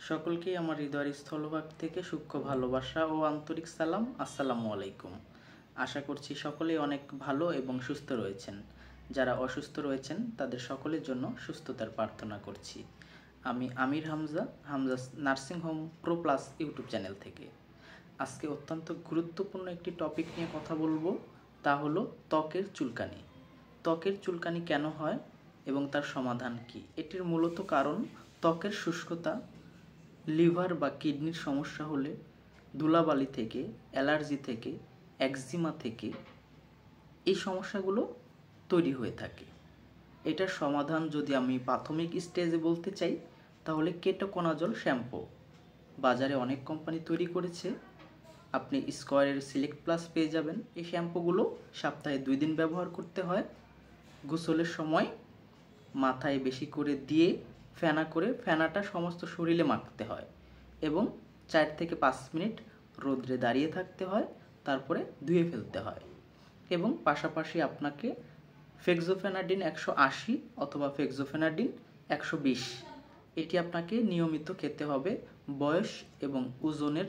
সকলকেই আমার হৃদয়ের স্থলভাগ থেকে সূক্ষ্ম ভালোবাসা ও আন্তরিক সালাম। আসসালামু আলাইকুম। আশা করছি সকলেই অনেক ভালো এবং সুস্থ রয়েছেন। যারা অসুস্থ রয়েছেন তাদের সকলের জন্য সুস্থতার প্রার্থনা করছি। আমি Amir Hamza nursing home pro plus YouTube channel থেকে আজকে অত্যন্ত গুরুত্বপূর্ণ একটি টপিক নিয়ে কথা বলবো, তা হলো ত্বকের চুলকানি। ত্বকের চুলকানি কেন হয় এবং তার সমাধান কি? এটির মূলত কারণ ত্বকের শুষ্কতা, লিভার বা কিডনির সমস্যা হলে, ধুলাবালি থেকে, অ্যালার্জি থেকে, একজিমা থেকে এই সমস্যাগুলো তৈরি হয়ে থাকে। এটার সমাধান যদি আমি প্রাথমিক স্টেজে বলতে চাই তাহলে কেটোকোনাজল শ্যাম্পু বাজারে অনেক কোম্পানি তৈরি করেছে। আপনি স্কয়ারের সিলেক্ট প্লাস পেয়ে যাবেন। এই শ্যাম্পুগুলো সপ্তাহে 2 দিন ব্যবহার করতে হয়। গোসলের সময় মাথায় বেশি করে দিয়ে ফেনাটা সমস্ত শরীরে মাখতে হয় এবং 4 থেকে 5 মিনিট রোদ্রে দাঁড়িয়ে থাকতে হয়, তারপরে ধুয়ে ফেলতে হয়। এবং পাশাপাশি আপনাকে ফেক্সোফেনাডিন 180 অথবা ফেক্সোফেনাডিন 120 এটি আপনাকে নিয়মিত খেতে হবে বয়স এবং ওজনের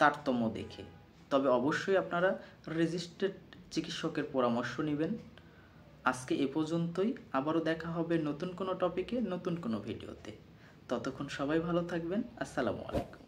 তারতম্য দেখে। তবে অবশ্যই আপনারা রেজিস্টার্ড চিকিৎসকের পরামর্শ নেবেন। আজকে এ পর্যন্তই। আবারও দেখা হবে নতুন কোনো টপিকে, নতুন কোনো ভিডিওতে। ততক্ষণ সবাই ভালো থাকবেন। আসসালামু আলাইকুম।